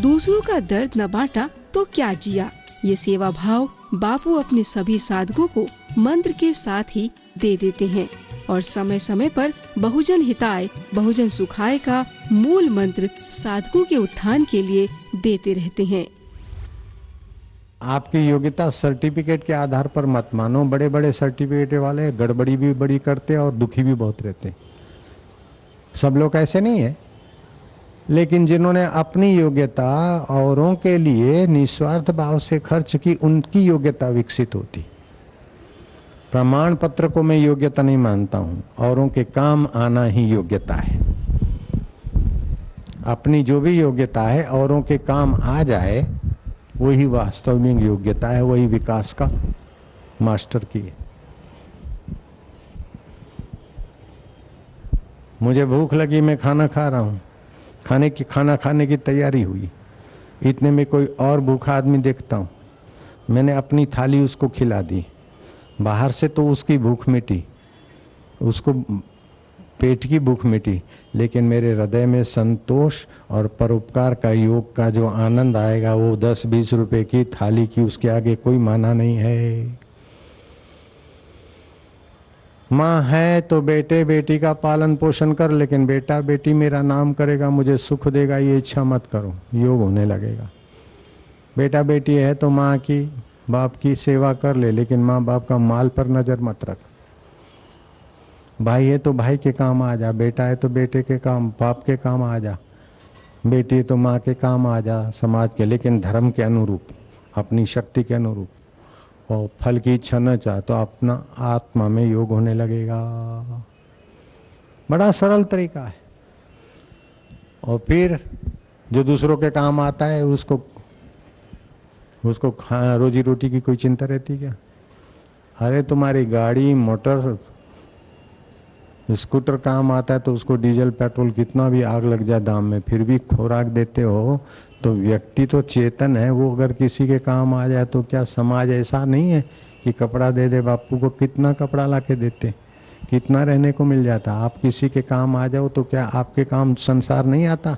दूसरों का दर्द न बांटा तो क्या जिया। ये सेवा भाव बापू अपने सभी साधकों को मंत्र के साथ ही दे देते हैं और समय समय पर बहुजन हिताय बहुजन सुखाय का मूल मंत्र साधकों के उत्थान के लिए देते रहते हैं। आपकी योग्यता सर्टिफिकेट के आधार पर मत मानो। बड़े बड़े सर्टिफिकेट वाले गड़बड़ी भी बड़ी करते हैं और दुखी भी बहुत रहते हैं। सब लोग ऐसे नहीं है, लेकिन जिन्होंने अपनी योग्यता औरों के लिए निस्वार्थ भाव से खर्च की, उनकी योग्यता विकसित होती। प्रमाण पत्र को मैं योग्यता नहीं मानता हूं, औरों के काम आना ही योग्यता है। अपनी जो भी योग्यता है औरों के काम आ जाए, वही वास्तविक योग्यता है, वही विकास का मास्टर की है। मुझे भूख लगी, मैं खाना खा रहा हूँ, खाना खाने की तैयारी हुई, इतने में कोई और भूखा आदमी देखता हूँ, मैंने अपनी थाली उसको खिला दी। बाहर से तो उसकी भूख मिटी, उसको पेट की भूख मिटी, लेकिन मेरे हृदय में संतोष और परोपकार का योग का जो आनंद आएगा, वो 10-20 रुपए की थाली की उसके आगे कोई माना नहीं है। माँ है तो बेटे बेटी का पालन पोषण कर, लेकिन बेटा बेटी मेरा नाम करेगा, मुझे सुख देगा, ये इच्छा मत करो, योग होने लगेगा। बेटा बेटी है तो माँ की बाप की सेवा कर ले, लेकिन माँ बाप का माल पर नजर मत रख। भाई है तो भाई के काम आ जा, बेटा है तो बेटे के काम, बाप के काम आ जा, बेटी है तो माँ के काम आ जा, समाज के, लेकिन धर्म के अनुरूप, अपनी शक्ति के अनुरूप। और फल की इच्छा न चाह तो अपना आत्मा में योग होने लगेगा। बड़ा सरल तरीका है। और फिर जो दूसरों के काम आता है उसको रोजी रोटी की कोई चिंता रहती क्या? अरे तुम्हारी गाड़ी मोटर स्कूटर काम आता है तो उसको डीजल पेट्रोल कितना भी आग लग जाए दाम में, फिर भी खुराक देते हो, तो व्यक्ति तो चेतन है, वो अगर किसी के काम आ जाए तो क्या समाज ऐसा नहीं है कि कपड़ा दे दे? बापू को कितना कपड़ा ला के देते, कितना रहने को मिल जाता। आप किसी के काम आ जाओ तो क्या आपके काम संसार नहीं आता?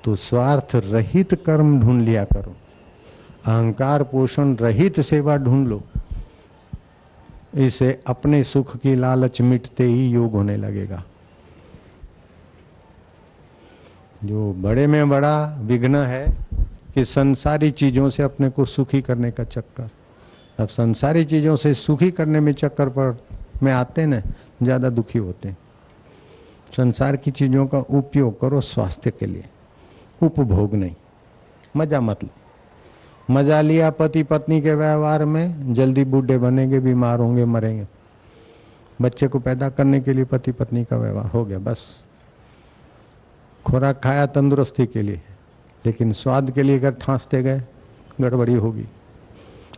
तो स्वार्थ रहित कर्म ढूंढ लिया करो, अहंकार पोषण रहित सेवा ढूंढ लो। इसे अपने सुख की लालच मिटते ही योग होने लगेगा। जो बड़े में बड़ा विघ्न है कि संसारी चीजों से अपने को सुखी करने का चक्कर। अब संसारी चीजों से सुखी करने में चक्कर पर में आते न, ज्यादा दुखी होते हैं। संसार की चीजों का उपयोग करो स्वास्थ्य के लिए, उपभोग नहीं। मजा मत लो। मजा लिया पति पत्नी के व्यवहार में, जल्दी बूढ़े बनेंगे, बीमार होंगे, मरेंगे। बच्चे को पैदा करने के लिए पति पत्नी का व्यवहार हो गया, बस। खुराक खाया तंदुरुस्ती के लिए, लेकिन स्वाद के लिए अगर ठांसते गए गड़बड़ी होगी।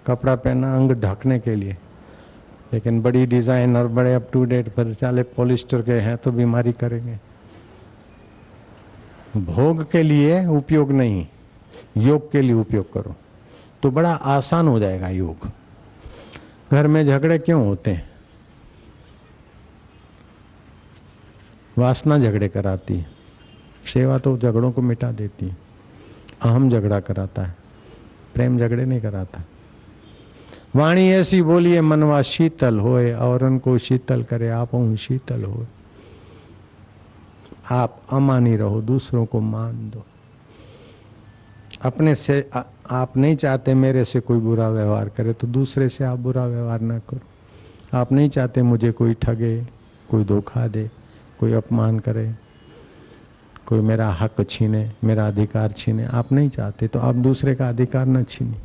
कपड़ा पहना अंग ढकने के लिए, लेकिन बड़ी डिजाइन और बड़े अप टू डेट पर चाले पॉलिस्टर के हैं तो बीमारी करेंगे। भोग के लिए उपयोग नहीं, योग के लिए उपयोग करो तो बड़ा आसान हो जाएगा योग। घर में झगड़े क्यों होते हैं? वासना झगड़े कराती है, सेवा तो झगड़ों को मिटा देती है। अहम झगड़ा कराता है, प्रेम झगड़े नहीं कराता। वाणी ऐसी बोलिए मनवा शीतल होए, और उनको शीतल करे आप शीतल हो। आप अमानी रहो, दूसरों को मान दो। अपने से आप नहीं चाहते मेरे से कोई बुरा व्यवहार करे, तो दूसरे से आप बुरा व्यवहार ना करो। आप नहीं चाहते मुझे कोई ठगे, कोई धोखा दे, कोई अपमान करे, कोई मेरा हक छीने, मेरा अधिकार छीने, आप नहीं चाहते, तो आप दूसरे का अधिकार न छीने।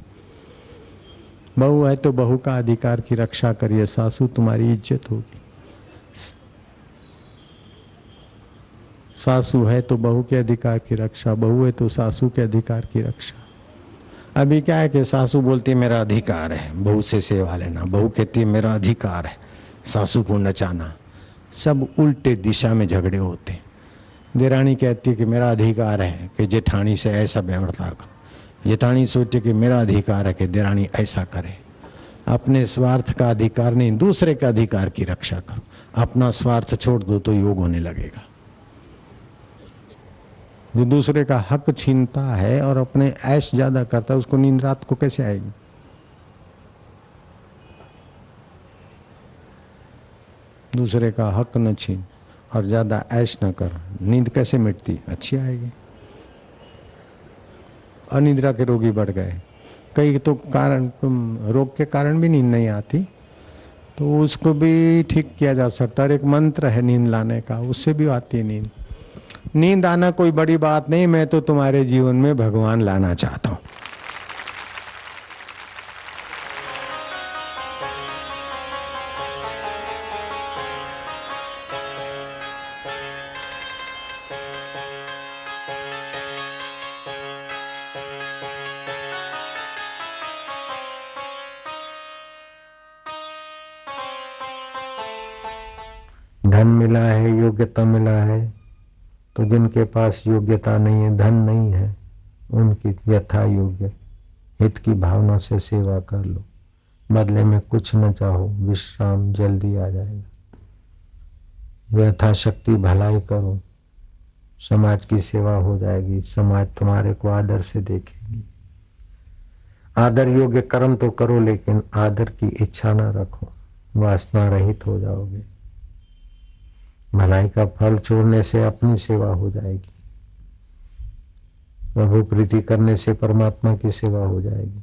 बहू है तो बहू का अधिकार की रक्षा करिए, सासू तुम्हारी इज्जत होगी। सासू है तो बहू के अधिकार की रक्षा, बहू है तो सासू के अधिकार की रक्षा। अभी क्या है कि सासू बोलती है मेरा अधिकार है बहू से सेवा लेना, बहू कहती है मेरा अधिकार है सासू को नचाना। सब उल्टे दिशा में झगड़े होते हैं। देरानी कहती है कि मेरा अधिकार है कि जेठानी से ऐसा व्यवहार कर, जेठानी सोचे कि मेरा अधिकार है कि देरानी ऐसा करे। अपने स्वार्थ का अधिकार नहीं, दूसरे का अधिकार की रक्षा करो। अपना स्वार्थ छोड़ दो तो योग होने लगेगा। जो दूसरे का हक छीनता है और अपने ऐश ज्यादा करता है, उसको नींद रात को कैसे आएगी? दूसरे का हक न छीन और ज्यादा ऐश न कर, नींद कैसे मिटती? अच्छी आएगी। अनिद्रा के रोगी बढ़ गए, कई तो कारण, रोग के कारण भी नींद नहीं आती, तो उसको भी ठीक किया जा सकता है। और एक मंत्र है नींद लाने का, उससे भी आती है नींद। नींद आना कोई बड़ी बात नहीं, मैं तो तुम्हारे जीवन में भगवान लाना चाहता हूँ। धन मिला है, योग्यता मिला है, तो जिनके पास योग्यता नहीं है, धन नहीं है, उनकी यथा योग्य हित की भावना से सेवा कर लो। बदले में कुछ न चाहो, विश्राम जल्दी आ जाएगा। यथाशक्ति भलाई करो, समाज की सेवा हो जाएगी, समाज तुम्हारे को आदर से देखेगी। आदर योग्य कर्म तो करो, लेकिन आदर की इच्छा न रखो, वासना रहित हो जाओगे। भलाई का फल छोड़ने से अपनी सेवा हो जाएगी, प्रभु प्रीति करने से परमात्मा की सेवा हो जाएगी,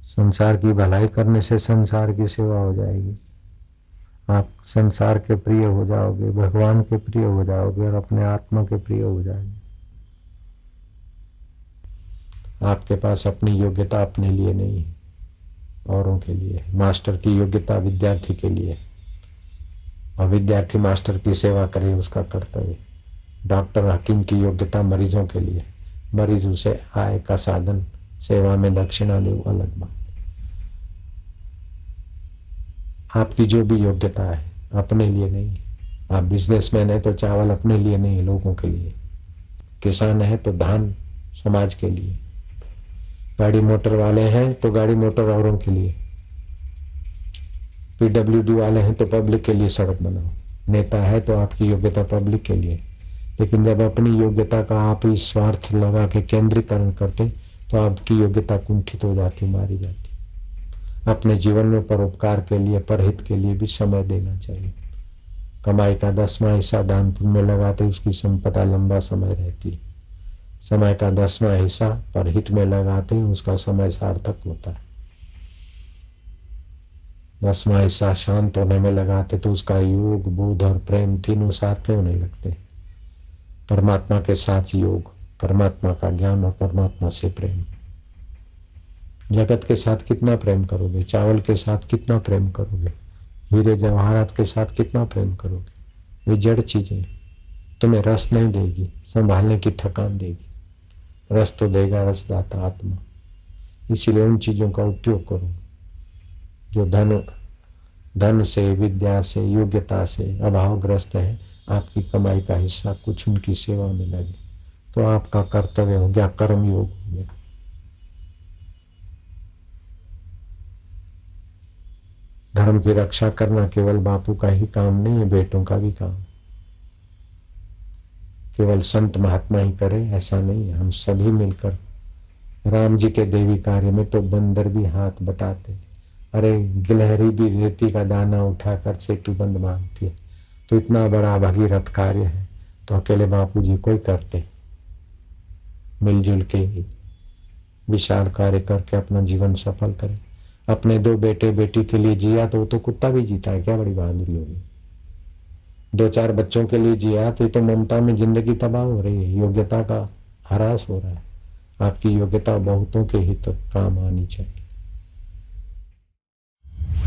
संसार की भलाई करने से संसार की सेवा हो जाएगी। आप संसार के प्रिय हो जाओगे, भगवान के प्रिय हो जाओगे और अपने आत्मा के प्रिय हो जाएंगे। आपके पास अपनी योग्यता अपने लिए नहीं है, औरों के लिए है। मास्टर की योग्यता विद्यार्थी के लिए है, और विद्यार्थी मास्टर की सेवा करे, उसका कर्तव्य। डॉक्टर हकीम की योग्यता मरीजों के लिए, मरीज उसे आय का साधन, सेवा में दक्षिणा ले, वो अलग बात। आपकी जो भी योग्यता है अपने लिए नहीं। आप बिजनेसमैन है तो चावल अपने लिए नहीं, लोगों के लिए। किसान है तो धान समाज के लिए। गाड़ी मोटर वाले हैं तो गाड़ी मोटर औरों के लिए। PWD वाले हैं तो पब्लिक के लिए सड़क बनाओ। नेता है तो आपकी योग्यता पब्लिक के लिए। लेकिन जब अपनी योग्यता का आप ही स्वार्थ लगा के केंद्रीकरण करते, तो आपकी योग्यता कुंठित हो जाती, मारी जाती। अपने जीवन में परोपकार के लिए, परहित के लिए भी समय देना चाहिए। कमाई का 10वां हिस्सा दान पुण्य में लगाते, उसकी संपदा लंबा समय रहती। समय का 10वां हिस्सा परहित में लगाते, उसका समय सार्थक होता है। 10वां हिस्सा शांत होने में लगाते तो उसका योग, बोध और प्रेम तीनों साथ में होने लगते। परमात्मा के साथ योग, परमात्मा का ज्ञान और परमात्मा से प्रेम। जगत के साथ कितना प्रेम करोगे? चावल के साथ कितना प्रेम करोगे? हीरे जवाहरात के साथ कितना प्रेम करोगे? वे जड़ चीजें, तुम्हें रस नहीं देगी, संभालने की थकान देगी। रस तो देगा रसदाता आत्मा। इसीलिए उन चीजों का उपयोग करो जो धन से, विद्या से, योग्यता से अभावग्रस्त है। आपकी कमाई का हिस्सा कुछ उनकी सेवा में लगे, तो आपका कर्तव्य हो गया, कर्म योग हो गया। धर्म की रक्षा करना केवल बापू का ही काम नहीं है, बेटों का भी काम। केवल संत महात्मा ही करे ऐसा नहीं है, हम सभी मिलकर। राम जी के देवी कार्य में तो बंदर भी हाथ बटाते। अरे गिलहरी भी रेती का दाना उठाकर सेतु बंद बांधती है, तो इतना बड़ा भगीरथ कार्य है तो अकेले बापू जी कोई करते। मिलजुल के विशाल कार्य करके अपना जीवन सफल करें। अपने 2 बेटे बेटी के लिए जिया तो वो तो कुत्ता भी जीता है, क्या बड़ी बहादुरी होगी। 2-4 बच्चों के लिए जिया तो ये तो ममता में जिंदगी तबाह हो रही है, योग्यता का ह्रास हो रहा है। आपकी योग्यता बहुतों के हित काम आनी चाहिए।